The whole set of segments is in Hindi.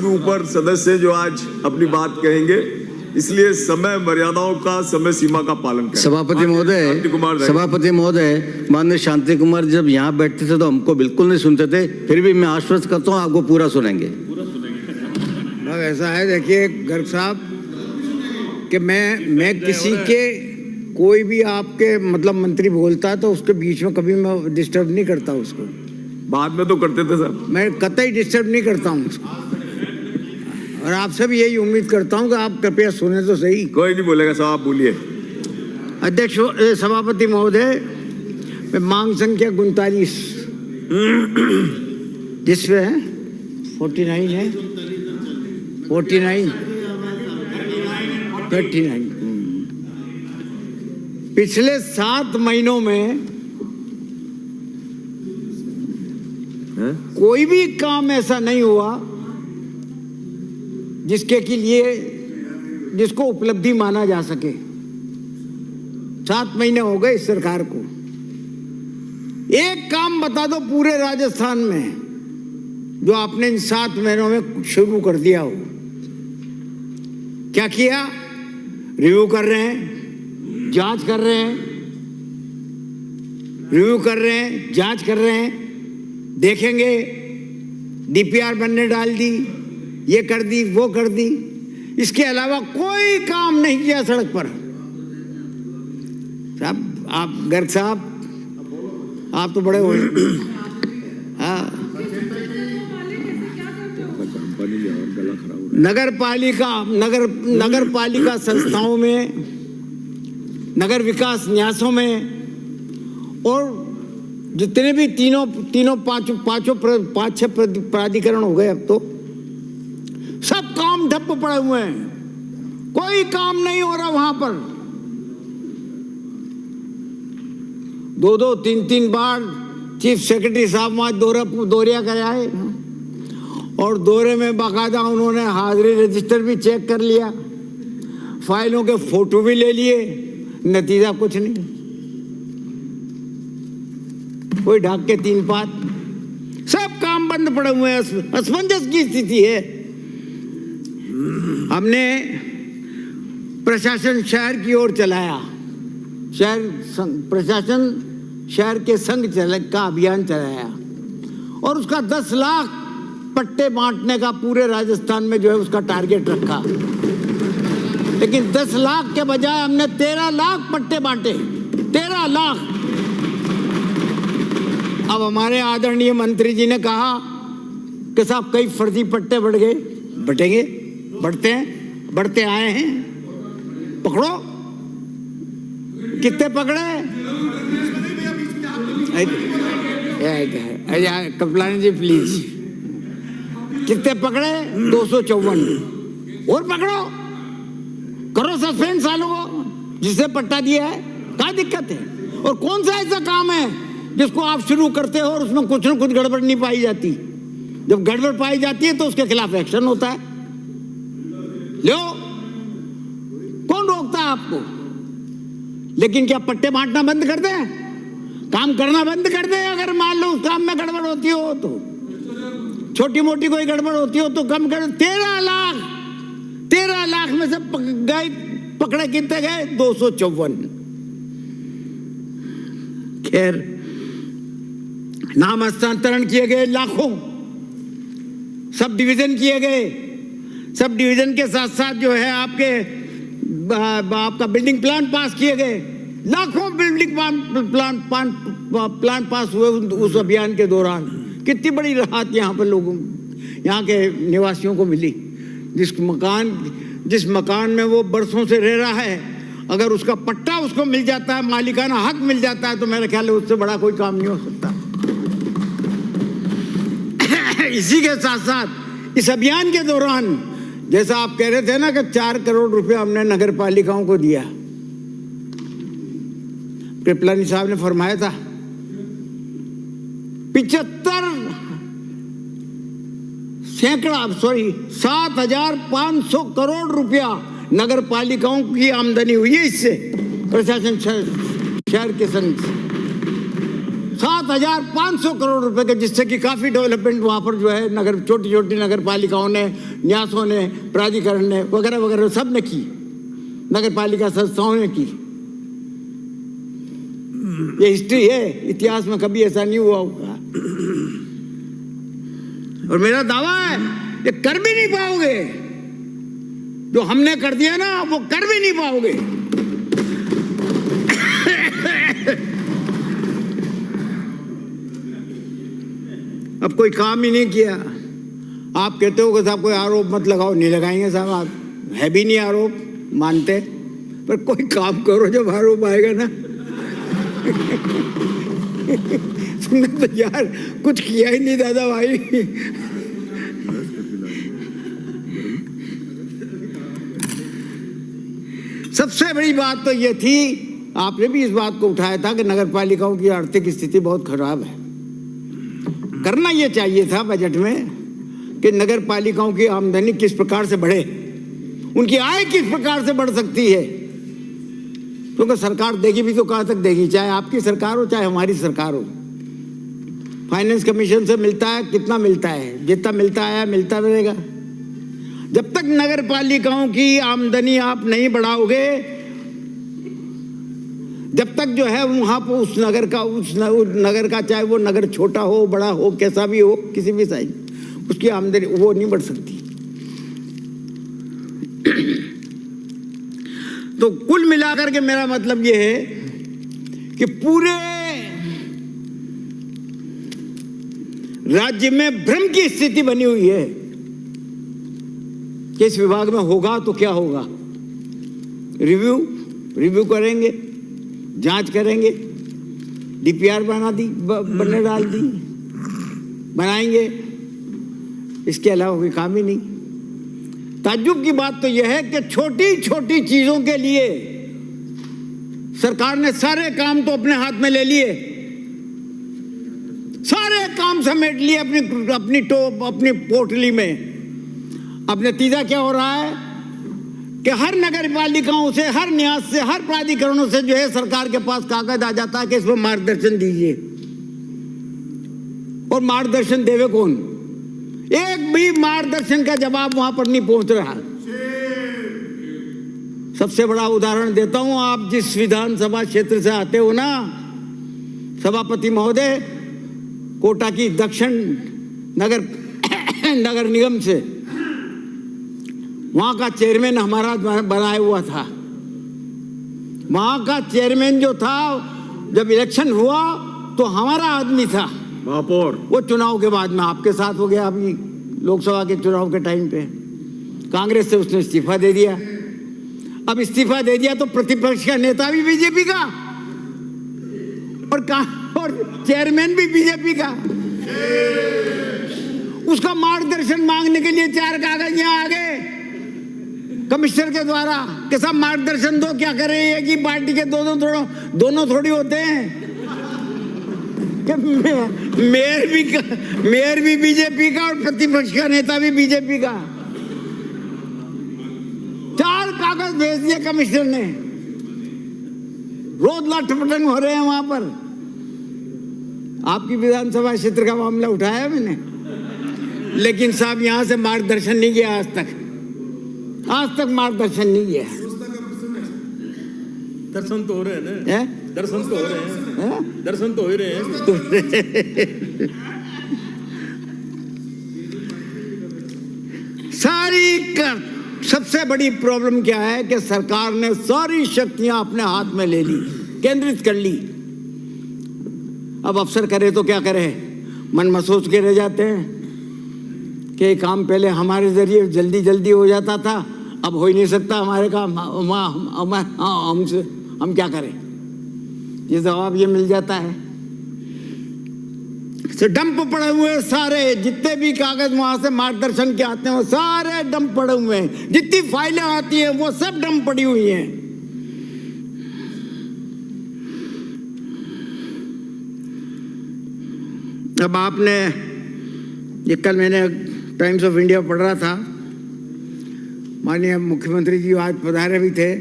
ऊपर सदस्य जो आज अपनी बात कहेंगे, इसलिए समय मर्यादाओं का, समय सीमा का पालन करें। सभापति महोदय, माननीय शांति कुमार जब यहाँ बैठते थे तो हमको बिल्कुल नहीं सुनते थे, फिर भी मैं आश्वस्त करता हूँ आपको पूरा सुनेंगे। ऐसा है, देखिए गर्ग साहब कि मैं किसी के, कोई भी आपके मतलब मंत्री बोलता है तो उसके बीच में कभी मैं डिस्टर्ब नहीं करता उसको। बाद में तो करते थे सर। मैं कतई डिस्टर्ब नहीं करता हूँ उसको, और आपसे भी यही उम्मीद करता हूँ कि आप कृपया सुने तो सही। कोई नहीं बोलेगा साहब, आप बोलिए। अध्यक्ष सभापति महोदय, मैं मांग संख्या 39 जिसमें है 49 है 39 पिछले 7 महीनों में कोई भी काम ऐसा नहीं हुआ जिसको उपलब्धि माना जा सके। 7 महीने हो गए इस सरकार को। एक काम बता दो पूरे राजस्थान में जो आपने इन 7 महीनों में शुरू कर दिया हो। क्या किया? रिव्यू कर रहे हैं, जांच कर रहे हैं, रिव्यू कर रहे हैं, जांच कर रहे हैं, देखेंगे, डीपीआर बनने डाल दी, ये कर दी, वो कर दी। इसके अलावा कोई काम नहीं किया सड़क पर। साहब, आप गर्ग साहब, आप तो बड़े हो। नगर पालिका संस्थाओं में, नगर विकास न्यासों में, और जितने भी तीनों पांच छह प्राधिकरण हो गए, अब तो सब काम ठप्प पड़े हुए हैं। कोई काम नहीं हो रहा वहां पर। 2-2, 3-3 बार चीफ सेक्रेटरी साहब वहां दौरिया कर आए, और दौरे में बाकायदा उन्होंने हाजिरी रजिस्टर भी चेक कर लिया, फाइलों के फोटो भी ले लिए। नतीजा कुछ नहीं, कोई ढाक के 3 पात, सब काम बंद पड़े हुए हैं। असमंजस की स्थिति है। हमने प्रशासन शहर की ओर चलाया, प्रशासन शहर के संग का अभियान चलाया, और उसका 10 लाख पट्टे बांटने का पूरे राजस्थान में जो है उसका टारगेट रखा। लेकिन 10 लाख के बजाय हमने 13 लाख पट्टे बांटे। 13 लाख। अब हमारे आदरणीय मंत्री जी ने कहा कि साहब कई फर्जी पट्टे बढ़ गए, बटेंगे, बढ़ते आए हैं, पकड़ो। कितने पकड़े? कपलानी जी प्लीज, कितने पकड़े? 254। और पकड़ो, करो सस्पेंड सालों को जिससे पट्टा दिया है। क्या दिक्कत है? और कौन सा ऐसा काम है जिसको आप शुरू करते हो और उसमें कुछ न कुछ गड़बड़ नहीं पाई जाती? जब गड़बड़ पाई जाती है तो उसके खिलाफ एक्शन होता है। लो, कौन रोकता है आपको? लेकिन क्या पट्टे बांटना बंद कर दें? काम करना बंद कर दें? अगर मान लो उस काम में गड़बड़ होती हो तो, छोटी मोटी कोई गड़बड़ होती हो तो कम कर। 13 लाख में से पकड़े कितने गए? 254। खैर, नाम हस्तांतरण किए गए लाखों, सब डिवीजन किए गए। सब डिवीजन के साथ साथ जो है आपका बिल्डिंग प्लान पास किए गए। लाखों बिल्डिंग प्लान पास हुए उस अभियान के दौरान। कितनी बड़ी राहत यहाँ पर लोगों, यहाँ के निवासियों को मिली। जिस मकान में वो बरसों से रह रहा है, अगर उसका पट्टा उसको मिल जाता है, मालिकाना हक मिल जाता है, तो मेरे ख्याल है उससे बड़ा कोई काम नहीं हो सकता। इसी के साथ साथ इस अभियान के दौरान, जैसा आप कह रहे थे ना कि 4 करोड़ रुपए हमने नगर पालिकाओं को दिया, कृपलानी साहब ने फरमाया था 7,500 करोड़ रुपया नगर पालिकाओं की आमदनी हुई है इससे, प्रशासन शहर के संग। 7 7,500 करोड़ रुपए के, जिससे कि काफी डेवलपमेंट वहां पर जो है नगर, छोटी छोटी नगर पालिकाओं ने, न्यासों ने, प्राधिकरण ने वगैरह वगैरह सब ने की, नगर पालिका संस्थाओं ने की। ये हिस्ट्री है, इतिहास में कभी ऐसा नहीं हुआ होगा। और मेरा दावा है ये कर भी नहीं पाओगे, जो हमने कर दिया ना वो कर भी नहीं पाओगे। अब कोई काम ही नहीं किया। आप कहते हो कि साहब कोई आरोप मत लगाओ, नहीं लगाएंगे साहब, आप है भी नहीं आरोप मानते, पर कोई काम करो जब आरोप आएगा ना। तुमने तो यार कुछ किया ही नहीं दादा भाई। सबसे बड़ी बात तो ये थी, आपने भी इस बात को उठाया था कि नगर पालिकाओं की आर्थिक स्थिति बहुत खराब है। करना ये चाहिए था बजट में कि नगर पालिकाओं की आमदनी किस प्रकार से बढ़े, उनकी आय किस प्रकार से बढ़ सकती है, क्योंकि सरकार देगी भी तो कहाँ तक देगी, चाहे आपकी सरकार हो चाहे हमारी सरकार हो। फाइनेंस कमीशन से मिलता है, कितना मिलता है, जितना मिलता है मिलता रहेगा। जब तक नगर पालिकाओं की आमदनी आप नहीं बढ़ाओगे, जब तक जो है वहां पर उस नगर का चाहे वो नगर छोटा हो बड़ा हो कैसा भी हो, किसी भी साइज, उसकी आमदनी वो नहीं बढ़ सकती। तो कुल मिलाकर के मेरा मतलब ये है कि पूरे राज्य में भ्रम की स्थिति बनी हुई है कि इस विभाग में होगा तो क्या होगा। रिव्यू करेंगे, जांच करेंगे, डीपीआर बनने डाल दी, बनाएंगे, इसके अलावा कोई काम ही नहीं। ताज्जुब की बात तो यह है कि छोटी छोटी चीजों के लिए सरकार ने सारे काम तो अपने हाथ में ले लिए, सारे काम समेट लिए अपनी पोटली में। अब नतीजा क्या हो रहा है कि हर नगर पालिकाओं से, हर न्यास से, हर प्राधिकरणों से जो है सरकार के पास कागज आ जाता है कि इसमें मार्गदर्शन दीजिए। और मार्गदर्शन देवे कौन? एक भी मार्गदर्शन का जवाब वहां पर नहीं पहुंच रहा। सबसे बड़ा उदाहरण देता हूं, आप जिस विधानसभा क्षेत्र से आते हो ना, सभापति महोदय, कोटा की दक्षिण नगर निगम से, वहां का चेयरमैन हमारा बनाया हुआ था। वहां का चेयरमैन जो था, जब इलेक्शन हुआ तो हमारा आदमी था महापौर। वो चुनाव के बाद में आपके साथ हो गया, अभी लोकसभा के चुनाव के टाइम पे कांग्रेस से उसने इस्तीफा दे दिया। अब इस्तीफा दे दिया तो प्रतिपक्ष का नेता भी बीजेपी का और चेयरमैन भी बीजेपी का। उसका मार्गदर्शन मांगने के लिए 4 कागज यहाँ आ गए कमिश्नर के द्वारा कि सब मार्गदर्शन दो, क्या करें, एक ही पार्टी के दोनों थोड़ी होते हैं। मेयर भी बीजेपी का और प्रतिपक्ष का नेता भी बीजेपी का। 4 कागज भेज दिए कमिश्नर ने। रोज लटपटंग हो रहे हैं वहां पर। आपकी विधानसभा क्षेत्र का मामला उठाया मैंने, लेकिन साहब यहां से मार्गदर्शन नहीं किया आज तक मार्गदर्शन नहीं किया। दर्शन तो हो रहे हैं ना, दर्शन तो हो रहे हैं, दर्शन तो हो रहे हैं। सबसे बड़ी प्रॉब्लम क्या है कि सरकार ने सारी शक्तियां अपने हाथ में ले ली, केंद्रित कर ली। अब अफसर करे तो क्या करे, मन में सोच के रह जाते हैं कि काम पहले हमारे जरिए जल्दी हो जाता था, अब हो ही नहीं सकता हमारे काम, हमसे हम क्या करें। ये जवाब ये मिल जाता है। डंप पड़े हुए सारे जितने भी कागज वहां से मार्गदर्शन के आते हैं, सारे डंप पड़े हुए हैं। जितनी फाइलें आती हैं वो सब डंप पड़ी हुई हैं। अब आपने ये कल मैंने टाइम्स ऑफ इंडिया पढ़ रहा था, माननीय मुख्यमंत्री जी आज पधारे भी थे।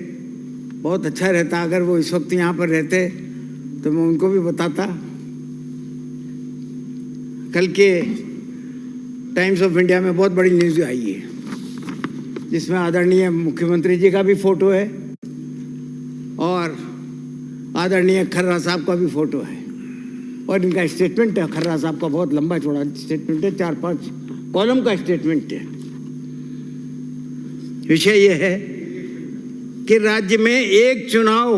बहुत अच्छा रहता अगर वो इस वक्त यहाँ पर रहते तो मैं उनको भी बताता कल के टाइम्स ऑफ इंडिया में बहुत बड़ी न्यूज़ आई है, जिसमें आदरणीय मुख्यमंत्री जी का भी फोटो है और आदरणीय खर्रा साहब का भी फोटो है, और इनका स्टेटमेंट है। खर्रा साहब का बहुत लंबा चौड़ा स्टेटमेंट है, 4-5 कॉलम का स्टेटमेंट है। विषय यह है कि राज्य में एक चुनाव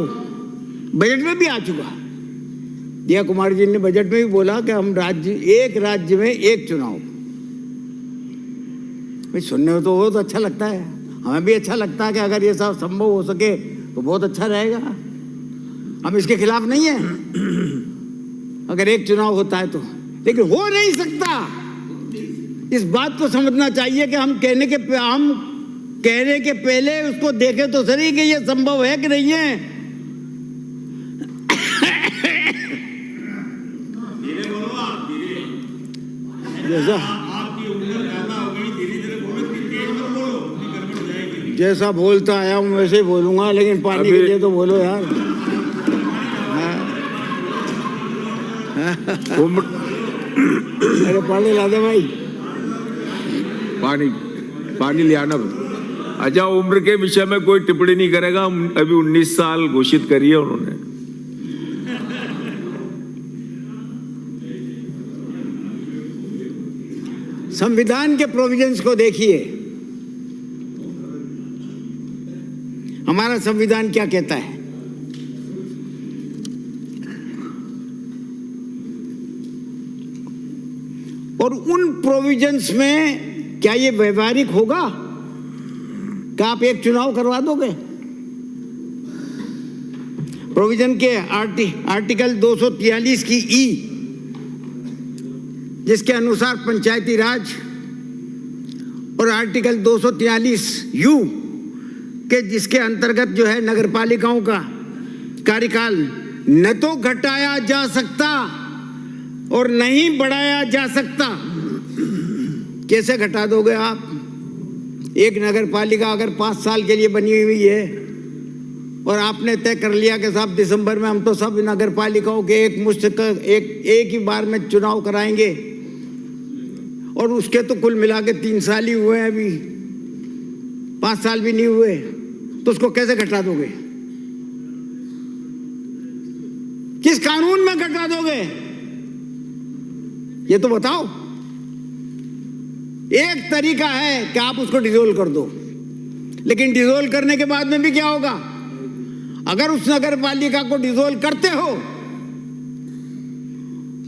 बजट में भी आ चुका। दिया कुमार जी ने बजट में भी बोला कि हम एक राज्य में एक चुनाव। भाई सुनने में तो बहुत अच्छा लगता है, हमें भी अच्छा लगता है कि अगर ये सब संभव हो सके तो बहुत अच्छा रहेगा। हम इसके खिलाफ नहीं है अगर एक चुनाव होता है तो, लेकिन हो नहीं सकता। इस बात को समझना चाहिए कि हम कहने के पहले उसको देखें तो सही कि ये संभव है कि नहीं है। जैसा बोलता आया हूँ वैसे ही बोलूंगा, लेकिन पानी के लिए तो बोलो यार। अरे पानी ला दे भाई, पानी ले आना। अच्छा, उम्र के विषय में कोई टिप्पणी नहीं करेगा। अभी 19 साल घोषित करी है उन्होंने। संविधान के प्रोविजंस को देखिए, हमारा संविधान क्या कहता है। और उन प्रोविजंस में क्या ये व्यवहारिक होगा कि आप एक चुनाव करवा दोगे? प्रोविजन के आर्टिकल 243 की ई, जिसके अनुसार पंचायती राज, और आर्टिकल 243 यू के जिसके अंतर्गत जो है नगरपालिकाओं का कार्यकाल न तो घटाया जा सकता और नहीं बढ़ाया जा सकता। कैसे घटा दोगे आप? एक नगरपालिका अगर 5 साल के लिए बनी हुई है और आपने तय कर लिया कि साहब दिसंबर में हम तो सब नगरपालिकाओं के एक ही बार में चुनाव कराएंगे, और उसके तो कुल मिला के 3 साल ही हुए हैं, अभी 5 साल भी नहीं हुए, तो उसको कैसे घटा दोगे? किस कानून में घटा दोगे ये तो बताओ। एक तरीका है कि आप उसको डिसोल्व कर दो, लेकिन डिसोल्व करने के बाद में भी क्या होगा? अगर उस नगरपालिका को डिसोल्व करते हो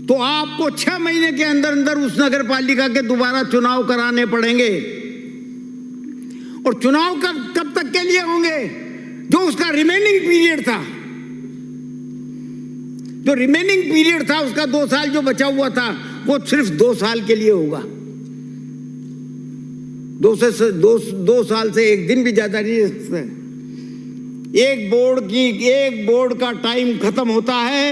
तो आपको 6 महीने के अंदर अंदर उस नगरपालिका के दोबारा चुनाव कराने पड़ेंगे। और चुनाव कब तक के लिए होंगे? जो उसका रिमेनिंग पीरियड था, जो रिमेनिंग पीरियड था उसका 2 साल जो बचा हुआ था, वो सिर्फ 2 साल के लिए होगा। 2 साल से एक दिन भी ज्यादा नहीं है। एक बोर्ड का टाइम खत्म होता है,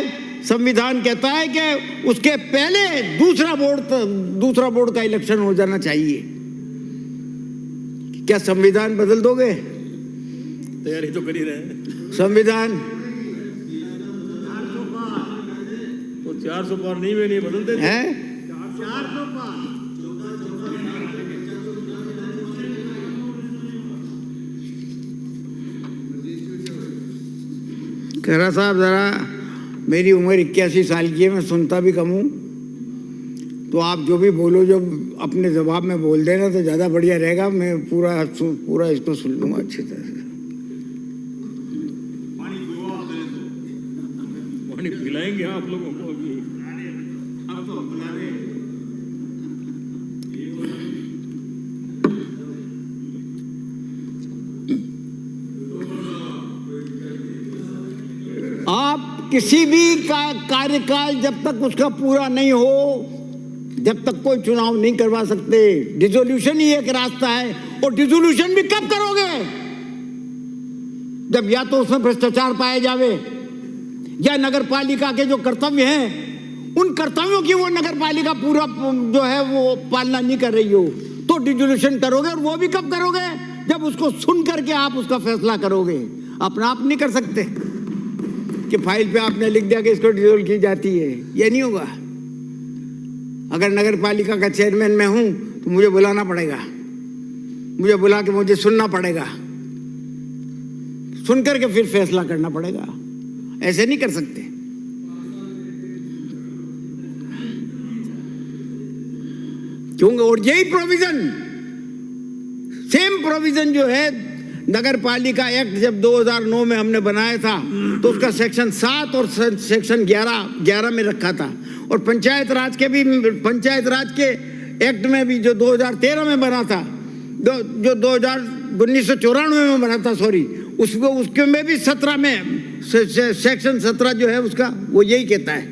संविधान कहता है कि उसके पहले दूसरा बोर्ड का इलेक्शन हो जाना चाहिए। क्या संविधान बदल दोगे? तैयारी तो कर ही रहे हैं। संविधान तो 400 पार नहीं बदलते हैं। 400 पार। खैरा साहब, जरा मेरी उम्र 81 साल की है, मैं सुनता भी कम हूँ, तो आप जो भी बोलो, जो अपने जवाब में बोल देना तो ज़्यादा बढ़िया रहेगा। मैं पूरा इसको सुन लूँगा अच्छी तरह से। पानी पिलाएंगे आप लोगों को अभी। आप किसी भी कार्यकाल जब तक उसका पूरा नहीं हो, जब तक कोई चुनाव नहीं करवा सकते। डिसोल्यूशन ही एक रास्ता है, और डिसोल्यूशन भी कब करोगे? जब या तो उसमें भ्रष्टाचार पाए जावे, या नगरपालिका के जो कर्तव्य हैं उन कर्तव्यों की वो नगरपालिका पूरा जो है वो पालना नहीं कर रही हो, तो डिसोल्यूशन करोगे। और वो भी कब करोगे? जब उसको सुन करके आप उसका फैसला करोगे। अपना आप नहीं कर सकते कि फाइल पे आपने लिख दिया कि इसको डिसोल्व की जाती है, ये नहीं होगा। अगर नगर पालिका का चेयरमैन मैं हूं तो मुझे बुलाना पड़ेगा, मुझे बुला के मुझे सुनना पड़ेगा, सुन करके फिर फैसला करना पड़ेगा। ऐसे नहीं कर सकते। क्योंकि और यही प्रोविजन, सेम प्रोविजन जो है नगर पालिका एक्ट जब 2009 में हमने बनाया था तो उसका सेक्शन 7 और सेक्शन 11 में रखा था। और पंचायत राज के एक्ट में भी जो 2013 में बना था, जो 1994 में बना था, सॉरी, उसके में भी 17 में सेक्शन 17 जो है उसका वो यही कहता है।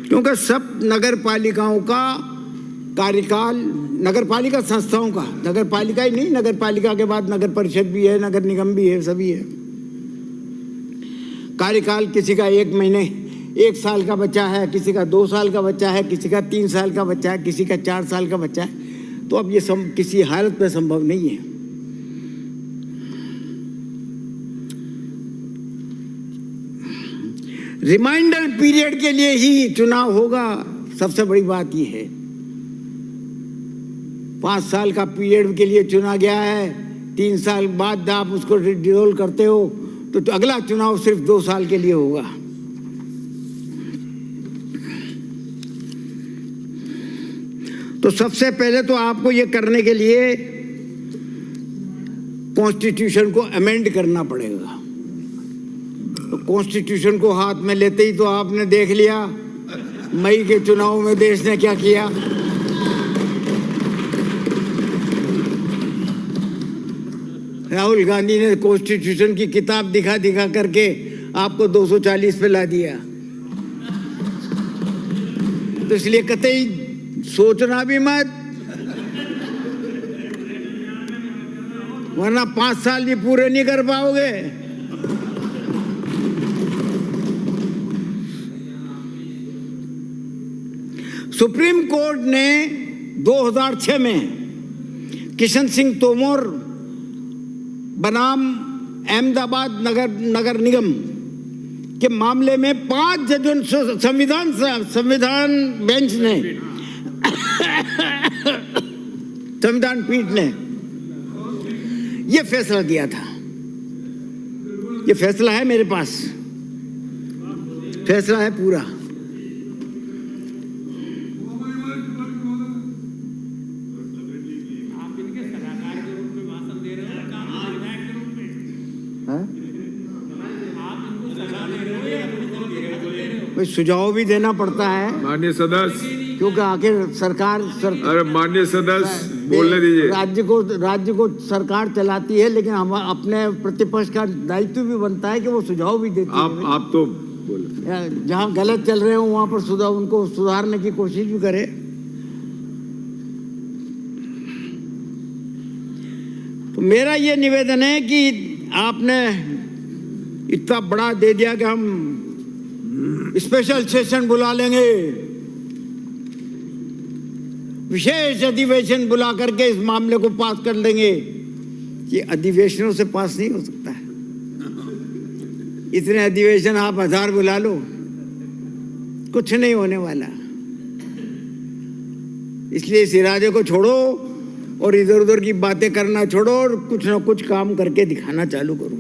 क्योंकि सब नगर पालिकाओं का कार्यकाल, नगर पालिका संस्थाओं का, नगर पालिका ही नहीं, नगर पालिका के बाद नगर परिषद भी है, नगर निगम भी है, सभी है। कार्यकाल किसी का 1 महीने 1 साल का बच्चा है, किसी का 2 साल का बच्चा है, किसी का 3 साल का बच्चा है, किसी का 4 साल का बच्चा है। तो अब ये किसी हालत में संभव नहीं है। रिमाइंडर पीरियड के लिए ही चुनाव होगा, सबसे बड़ी बात यह है। 5 साल का पीरियड के लिए चुना गया है, 3 साल बाद आप उसको डिसॉल्व करते हो तो अगला चुनाव सिर्फ 2 साल के लिए होगा। तो सबसे पहले तो आपको ये करने के लिए कॉन्स्टिट्यूशन को अमेंड करना पड़ेगा। तो कॉन्स्टिट्यूशन को हाथ में लेते ही तो आपने देख लिया मई के चुनाव में देश ने क्या किया। राहुल गांधी ने कॉन्स्टिट्यूशन की किताब दिखा करके आपको 240 पे ला दिया। तो इसलिए कतई सोचना भी मत, वरना 5 साल भी पूरे नहीं कर पाओगे। सुप्रीम कोर्ट ने 2006 में किशन सिंह तोमर बनाम अहमदाबाद नगर निगम के मामले में 5 जजों संविधान बेंच ने संविधान पीठ ने यह फैसला दिया था। यह फैसला है मेरे पास, फैसला है पूरा। सुझाव भी देना पड़ता है माननीय सदस्य, क्योंकि आखिर सरकार अरे माननीय सदस्य बोलने दीजिए। राज्य को सरकार चलाती है, लेकिन हम अपने प्रतिपक्ष का दायित्व भी बनता है कि वो सुझाव भी देती है। आप तो बोले, जहाँ गलत चल रहे हो वहां पर उनको सुधारने की कोशिश भी करे। तो मेरा ये निवेदन है कि आपने इतना बड़ा दे दिया कि हम स्पेशल सेशन बुला लेंगे, विशेष अधिवेशन बुला करके इस मामले को पास कर लेंगे। ये अधिवेशनों से पास नहीं हो सकता है। इतने अधिवेशन आप 1000 बुला लो, कुछ नहीं होने वाला। इसलिए इस इरादे को छोड़ो और इधर उधर की बातें करना छोड़ो और कुछ ना कुछ काम करके दिखाना चालू करो।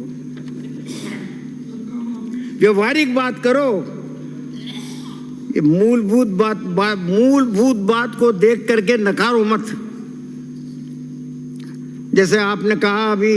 व्यवहारिक बात करो। ये मूलभूत बात को देख करके नकारो मत। जैसे आपने कहा अभी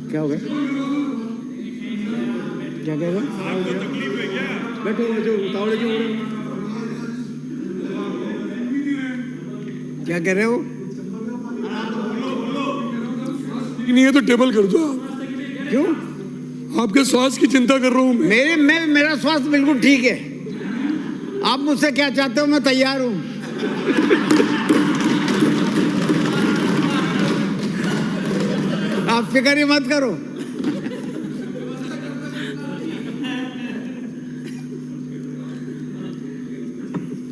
क्या हो गया? क्या कह रहे हो? बैठो जो उतावले क्यों हो रहे हो? क्या कह रहे हो? नहीं है तो टेबल कर दो। क्यों? आपके स्वास्थ्य की चिंता कर रहा हूं मैं। मेरा स्वास्थ्य बिल्कुल ठीक है। आप मुझसे क्या चाहते हो, मैं तैयार हूं। आप फिक्र ही मत करो।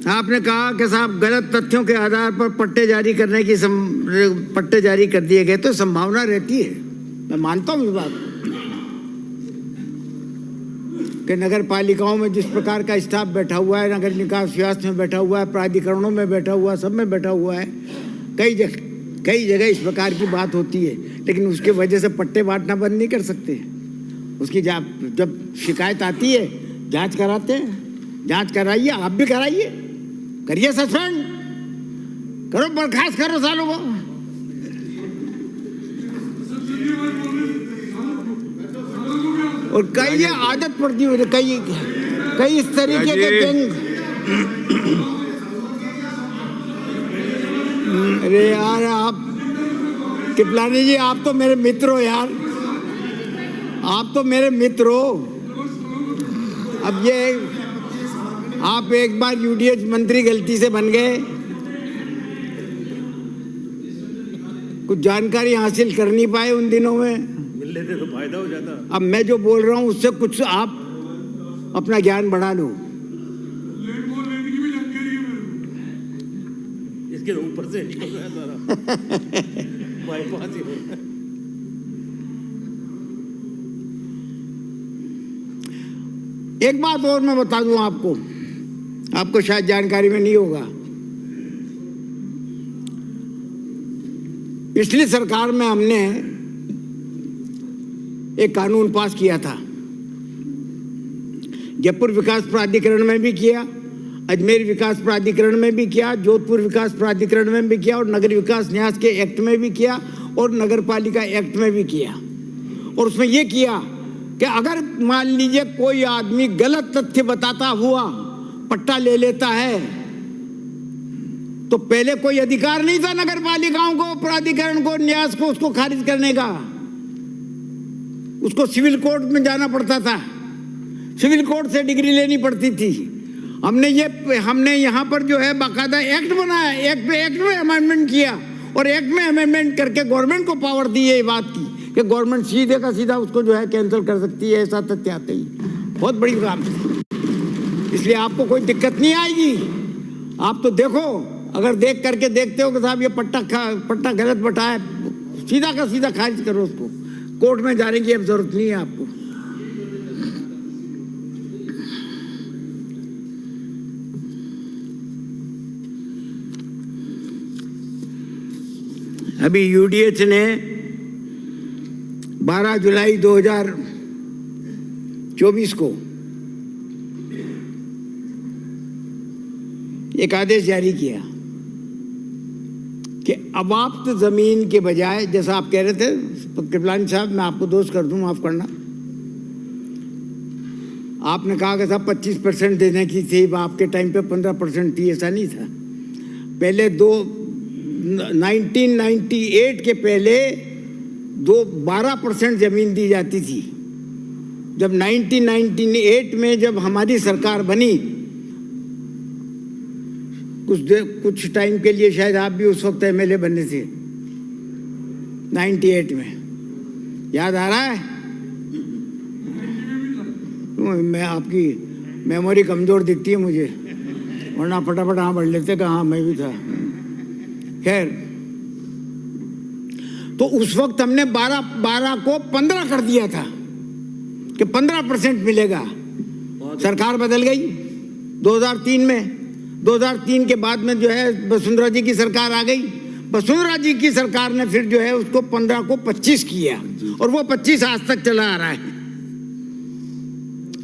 आपने कहा कि साहब गलत तथ्यों के आधार पर पट्टे जारी करने की पट्टे जारी कर दिए गए, तो संभावना रहती है, मैं मानता हूं इस बात कि नगर पालिकाओं में जिस प्रकार का स्टाफ बैठा हुआ है, नगर निकास व्यवस्था में बैठा हुआ है, प्राधिकरणों में बैठा हुआ है, सब में बैठा हुआ है, कई जगह इस प्रकार की बात होती है, लेकिन उसके वजह से पट्टे बांटना बंद नहीं कर सकते। उसकी जब शिकायत आती है जांच कराते हैं, जांच कराइए, आप भी कराइए, करिए सस्पेंड करो, बर्खास्त करो सालों को। और कई ये आदत पड़ती हुई, कई इस तरीके के गैंग। अरे यार आप कृपलानी जी, आप तो मेरे मित्र हो यार, आप तो मेरे मित्र हो। अब ये आप एक बार यूडीएच मंत्री गलती से बन गए, कुछ जानकारी हासिल कर नहीं पाए उन दिनों में, मिल लेते तो फायदा हो जाता। अब मैं जो बोल रहा हूं उससे कुछ आप अपना ज्ञान बढ़ा लो। इसके ऊपर से निकल रहा है सारा बाईपास ही हो रहा है। एक बात और मैं बता दूं आपको शायद जानकारी में नहीं होगा। पिछली सरकार में हमने एक कानून पास किया था, जयपुर विकास प्राधिकरण में भी किया, अजमेर विकास प्राधिकरण में भी किया, जोधपुर विकास प्राधिकरण में भी किया, और नगर विकास न्यास के एक्ट में भी किया, और नगर पालिका एक्ट में भी किया। और उसमें यह किया कि अगर मान लीजिए कोई आदमी गलत तथ्य बताता हुआ पट्टा ले लेता है, तो पहले कोई अधिकार नहीं था नगर पालिकाओं को, प्राधिकरण को, न्यास को उसको खारिज करने का। उसको सिविल कोर्ट में जाना पड़ता था, सिविल कोर्ट से डिग्री लेनी पड़ती थी। हमने यहाँ पर जो है बाकायदा एक्ट बनाया, एक्ट में अमेंडमेंट किया, और एक्ट में अमेंडमेंट करके गवर्नमेंट को पावर दी है ये बात की कि गवर्नमेंट सीधे का सीधा उसको जो है कैंसिल कर सकती है, ऐसा तथ्य आते ही। बहुत बड़ी काम है, इसलिए आपको कोई दिक्कत नहीं आएगी। आप तो देखो, अगर देख करके देखते हो कि साहब ये पट्टा गलत बटा है, सीधा का सीधा खारिज करो उसको, कोर्ट में जाने की अब जरूरत नहीं है आपको। अभी यूडीएच ने 12 जुलाई 2024 को एक आदेश जारी किया कि अवाप्त जमीन के बजाय, जैसा आप कह रहे थे कृपलानी साहब, मैं आपको दोष कर दूं, माफ करना, आपने कहा कि साहब 25% देने की थी, आपके टाइम पे 15% थी, ऐसा नहीं था। पहले 1998 के पहले 12% जमीन दी जाती थी। जब 1998 में जब हमारी सरकार बनी, कुछ टाइम के लिए शायद आप भी उस वक्त एमएलए बने थे 98 में, याद आ रहा है? मैं आपकी मेमोरी कमजोर दिखती है मुझे, वरना फटाफट हाँ बढ़ लेते कि हाँ मैं भी था। खैर, तो उस वक्त हमने 12 को 15 कर दिया था कि 15% मिलेगा। सरकार बदल गई 2003 में। 2003 के बाद में जो है वसुंधरा जी की सरकार आ गई। वसुंधरा जी की सरकार ने फिर जो है उसको 15 को 25 किया, और वो 25 आज तक चला आ रहा है।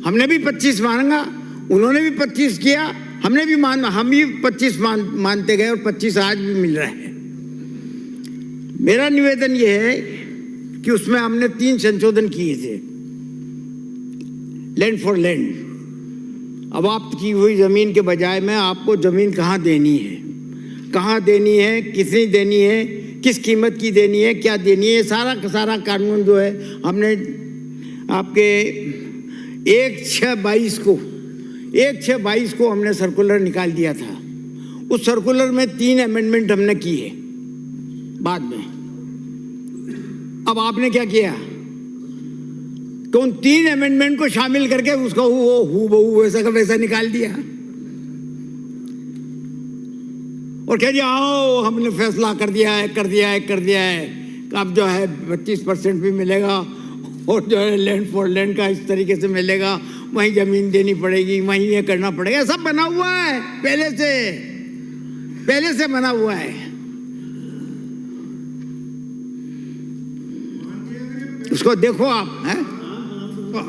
हमने भी 25 मांगा, उन्होंने भी 25 किया, हम भी 25 मानते गए, और 25 आज भी मिल रहा है। मेरा निवेदन यह है कि उसमें हमने 3 संशोधन किए थे। लैंड फॉर लैंड, अवाप्त की हुई जमीन के बजाय में आपको जमीन कहाँ देनी है, कितनी देनी है, किस कीमत की देनी है, क्या देनी है, सारा कानून जो है हमने आपके 1/6/22 को हमने सर्कुलर निकाल दिया था। उस सर्कुलर में 3 अमेंडमेंट हमने किए बाद में। अब आपने क्या किया कि उन 3 अमेंडमेंट को शामिल करके उसका हु बहू वैसा का वैसा निकाल दिया और कह दिया आओ हमने फैसला कर दिया है कि अब जो है 25% भी मिलेगा और जो है लैंड फॉर लैंड का इस तरीके से मिलेगा, वहीं जमीन देनी पड़ेगी, वहीं ये करना पड़ेगा। सब बना हुआ है, पहले से बना हुआ है। उसको देखो आप हैं?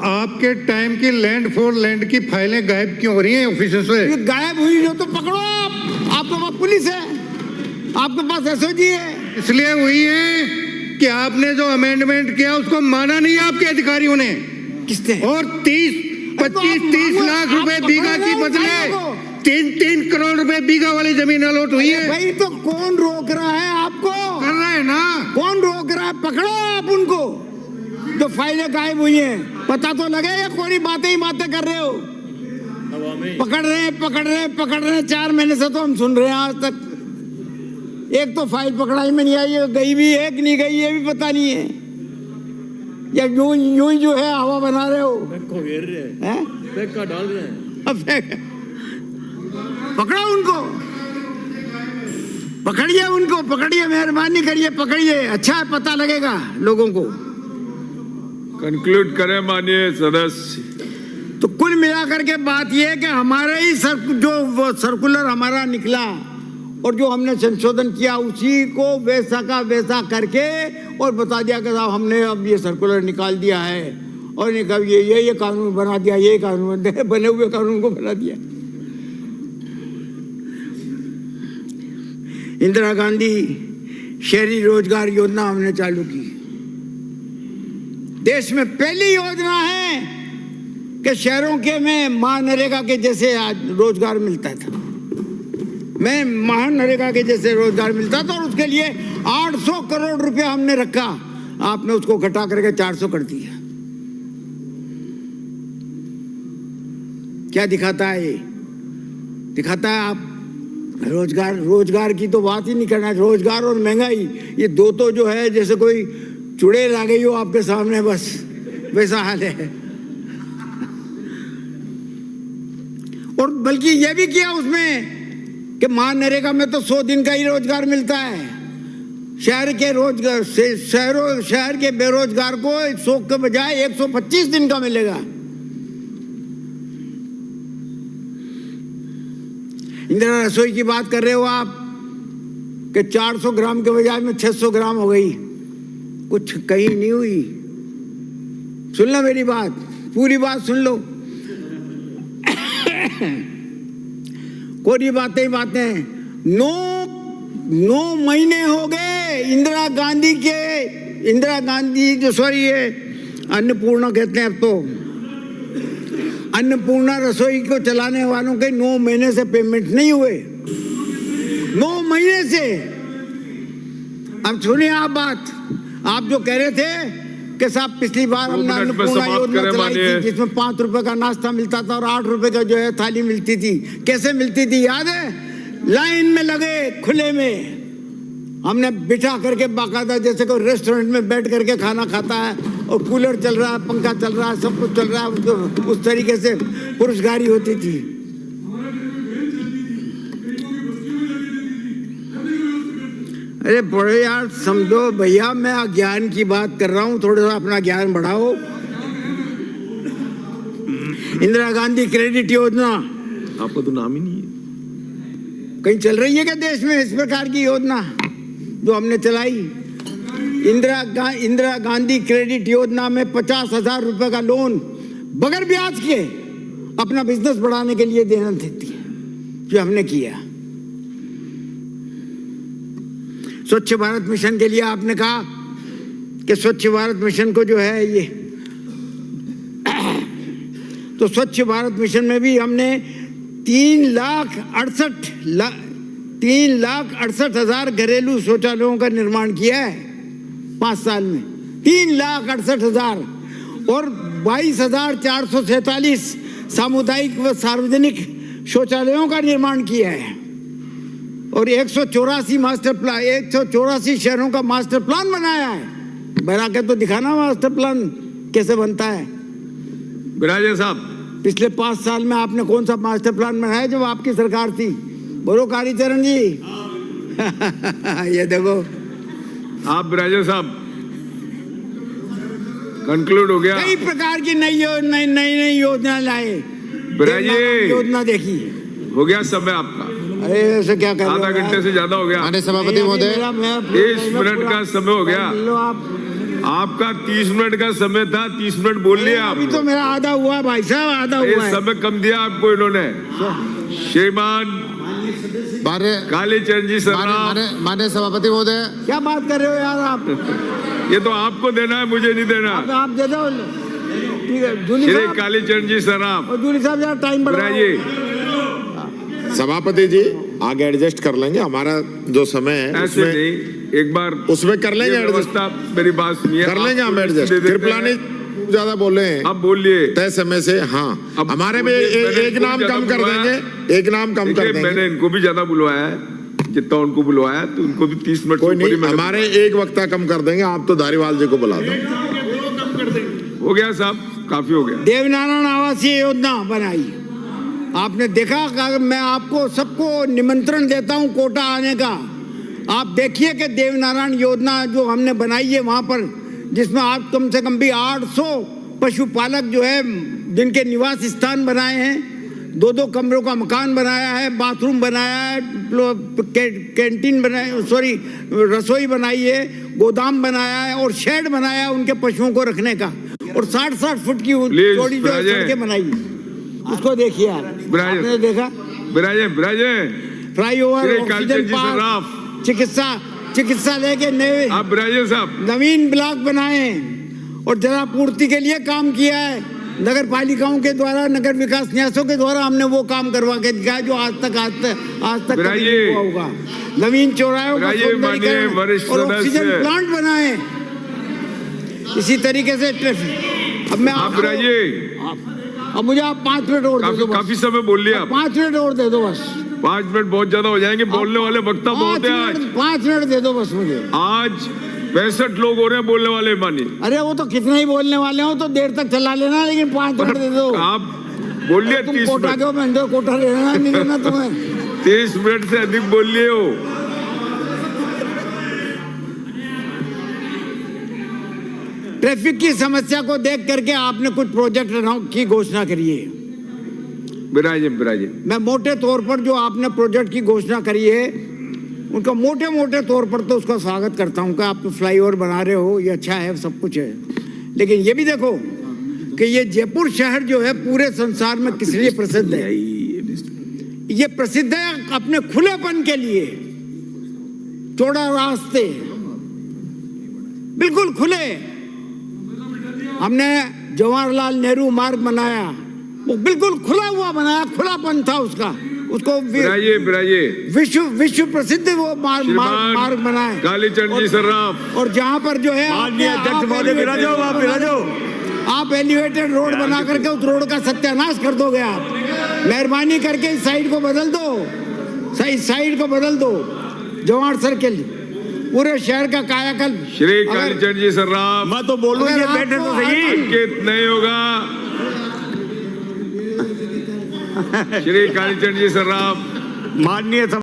आपके टाइम की लैंड फॉर लैंड की फाइलें गायब क्यों हो रही हैं ऑफिस से? ये गायब हुई हो तो पकड़ो आप, आपके पास पुलिस है, आपके पास एसओजी है। इसलिए हुई है कि आपने जो अमेंडमेंट किया उसको माना नहीं आपके अधिकारियों ने। किसने? और 25-30 लाख रुपए बीघा की बदले 3-3 करोड़ रुपए बीघा वाली जमीन अलॉट हुई है। भाई तो कौन रोक रहा है आपको? कर रहे हैं ना। कौन रोक रहा है? पकड़ो आप उनको जो फाइलें गायब हुई हैं। पता तो लगे या कोई बातें ही बातें कर रहे हो? पकड़ रहे हैं 4 महीने से तो हम सुन रहे हैं। आज तक एक तो फाइल पकड़ाई में नहीं आई, गई भी है कि नहीं गई ये भी पता नहीं है, या यूं ही जो है हवा बना रहे हो, बैग को घेर रहे हैं, बैग का डाल रहे हैं। अब पकड़ो उनको, पकड़िए, मेहरबानी करिए, पकड़िए। अच्छा है, पता लगेगा लोगों को। कंक्लूड करें माननीय सदस्य। तो कुल मिलाकर के बात यह है कि हमारा ही जो सर्कुलर हमारा निकला और जो हमने संशोधन किया उसी को वैसा का वैसा करके और बता दिया कि साहब हमने अब ये सर्कुलर निकाल दिया है और ये कानून बना दिया, ये कानून बने हुए कानून को बना दिया। इंदिरा गांधी शहरी रोजगार योजना हमने चालू की। देश में पहली योजना है कि शहरों के में महानरेगा के जैसे आज रोजगार मिलता था, मैं महानरेगा के जैसे रोजगार मिलता था और उसके लिए 800 करोड़ रुपया हमने रखा। आपने उसको घटा करके 400 कर दिया। क्या दिखाता है ये? दिखाता है आप रोजगार की तो बात ही नहीं करना। रोजगार और महंगाई ये दो तो जो है जैसे कोई चुड़ैल आ गई हो आपके सामने, बस वैसा हाल है। और बल्कि ये भी किया उसमें कि महानरेगा में तो 100 दिन का ही रोजगार मिलता है। शहर के बेरोजगार को 100 के बजाय 125 दिन का मिलेगा। इंदिरा रसोई की बात कर रहे हो आप कि 400 ग्राम के बजाय में 600 ग्राम हो गई, कुछ कहीं नहीं हुई। सुन लो मेरी बात, पूरी बात सुन लो। कोई बातें 9 महीने हो गए इंदिरा गांधी जो सॉरी ये अन्नपूर्णा कहते हैं अब तो, अन्नपूर्णा रसोई को चलाने वालों के 9 महीने से पेमेंट नहीं हुए। 9 महीने से। अब सुनिए आप बात, आप जो कह रहे थे कि साहब पिछली बार हमने अन्नपूर्णा योजना चलाई थी जिसमें 5 रुपए का नाश्ता मिलता था और 8 रुपए का जो है थाली मिलती थी। कैसे मिलती थी याद है? लाइन में लगे खुले में हमने बिठा करके बाकायदा जैसे कोई रेस्टोरेंट में बैठ करके खाना खाता है और कूलर चल रहा है, पंखा चल रहा है, सब कुछ चल रहा है, तो उस तरीके से पुरुषगारी होती थी। अरे बड़े यार समझो भैया, मैं ज्ञान की बात कर रहा हूं, थोड़ा सा अपना ज्ञान बढ़ाओ। इंदिरा गांधी क्रेडिट योजना आपका तो नाम ही नहीं है। कहीं चल रही है क्या देश में इस प्रकार की योजना जो हमने चलाई? इंदिरा गांधी क्रेडिट योजना में 50,000 रुपए का लोन बगैर ब्याज के अपना बिजनेस बढ़ाने के लिए देना देती है, जो हमने किया। स्वच्छ भारत मिशन के लिए आपने कहा कि स्वच्छ भारत मिशन को जो है ये, तो स्वच्छ भारत मिशन में भी हमने 3,68,000 घरेलू शौचालयों का निर्माण किया है 5 साल में। 3,68,000 और 22,447 सामुदायिक व सार्वजनिक शौचालयों का निर्माण किया है और 184 शहरों का मास्टर प्लान बनाया है। बना के तो दिखाना मास्टर प्लान कैसे बनता है। बिराजे साहब, पिछले 5 साल में आपने कौन सा मास्टर प्लान बनाया जब आपकी सरकार थी? बोलो कालीचरण जी। ये देखो, आप बिराजे साहब, कंक्लूड हो गया। कई प्रकार की नई योजना लाए, बिराजे, योजना देखी। हो गया समय आपका, अरे ऐसे क्या कर रहे हो आधा घंटे यार? से ज्यादा हो गया। माननीय सभापति महोदय, 30 मिनट का समय हो गया। लो आप, आपका 30 मिनट का समय था, 30 मिनट बोल लिए आप। अभी तो मेरा आधा हुआ भाई साहब, आधा ये हुआ है। समय कम दिया आपको इन्होंने। श्रीमान कालीचरण जी सराफ, माननीय सभापति महोदय, क्या बात कर रहे हो यार आप? ये तो आपको देना है, मुझे नहीं देना। आप दे दो, ठीक है। जूली श्री साहब, कालीचरण जी सराफ, और जूली साहब जरा टाइम बढ़ाइए। बिराजे, सभापति जी आगे एडजस्ट कर लेंगे, हमारा जो समय है ऐसे उसमें नहीं, एक बार उसमें कर लेंगे ये एडजस्ट, व्यवस्था, मेरी बात सुनिए, कर लेंगे हम आपको एडजस्ट। दे देते कृपला हैं। नहीं ज्यादा बोले हैं, अब बोलिए। तय समय से। हाँ, अब हमारे में मैंने एक इनको नाम ज्यादा कम कर बुलवाया। देंगे, एक नाम कम कर देखिए, मैंने देंगे। इनको भी ज्यादा बुलवाया है, जितना उनको बुलवाया, तो उनको भी 30 मिनट कोई से ऊपर ही नहीं, मैंने- हमारे एक वक्ता कम कर देंगे। आप तो धारीवाल जी को बुला दो। हो गया साहब, काफी हो गया। देवनारायण आवासीय योजना बनाई, आपने देखा। मैं आपको सबको निमंत्रण देता हूं कोटा आने का। आप देखिए कि देवनारायण योजना जो हमने बनाई है वहां पर, जिसमें आप कम से कम भी 800 पशुपालक जो है जिनके निवास स्थान बनाए हैं, 2-2 कमरों का मकान बनाया है, बाथरूम बनाया है, कैंटीन बनाया, सॉरी रसोई बनाई है, गोदाम बनाया है और शेड बनाया है उनके पशुओं को रखने का, और 60-60 फुट की Please, चौड़ी जो बिराजे। सड़कें बनाई। उसको देखिए यार, बिराजे। आपने देखा? बिराजे, बिराजे, फ्लाईओवर, श्री ऑक्सीजन कालीचरण जी पार्क, सराफ, चिकित्सालय के नए आप बिराजे साहब, नवीन ब्लॉक बनाए और जलापूर्ति के लिए काम किया है। नगर पालिकाओं के द्वारा, नगर विकास न्यासों के द्वारा हमने वो काम करवा के दिखाया जो आज तक कभी बिराजे। नहीं हुआ होगा। नवीन चौराहों का बिराजे, माननीय सौंदर्यीकरण वरिष्ठ और ऑक्सीजन सदस्य। प्लांट बनाए। इसी तरीके से ट्रैफिक। अब मैं आप आपको, बिराजे, अब मुझे आप 5 मिनट और दे दो बस। काफी समय बोल लिया आप। 5 मिनट और दे दो बस। 5 मिनट बहुत ज्यादा हो जाएंगे, बोलने वाले वक्ता बहुत है आज। 5 मिनट दे दो बस मुझे। आज 65 लोग हो रहे हैं बोलने वाले, मानिए। अरे वो तो कितना ही बोलने वाले हो तो देर तक चला लेना, लेकिन 5 मिनट दे दो। आप बोलिए तुम 30 कोटा मिनट, के हो, मैं तो कोटा लेना नहीं लेना तुम्हें। 30 मिनट से अधिक बोल लिए हो। ट्रैफिक की समस्या को देख करके आपने कुछ प्रोजेक्ट की घोषणा करी है। बिराजे, बिराजे, मैं मोटे तौर पर जो आपने प्रोजेक्ट की घोषणा करी है उनका मोटे तौर पर तो उसका स्वागत करता हूं कि आप फ्लाईओवर बना रहे हो, ये अच्छा है, सब कुछ है। लेकिन ये भी देखो कि ये जयपुर शहर जो है पूरे संसार में किस लिए प्रसिद्ध है। ये प्रसिद्ध है अपने खुलेपन के लिए। चौड़ा रास्ते, बिल्कुल खुले। हमने जवाहरलाल नेहरू मार्ग बनाया, वो बिल्कुल खुला हुआ बनाया, खुलापन था उसका। उसको बिराजे, बिराजे, विश्व प्रसिद्ध वो मार्ग बनाए। कालीचरण जी सराफ, और जहाँ पर जो है आप एलिवेटेड रोड बना करके उस रोड का सत्यानाश कर दोगे। आप मेहरबानी करके इस साइड को बदल दो, सही साइड को बदल दो। जवाहर सर्किल पूरे शहर का कायाकल्प। श्री कालीचरण जी सराफ, मैं तो बोलूं ये बैठे तो सही। अंकित नहीं होगा। श्री कालीचरण जी सराफ, माननीय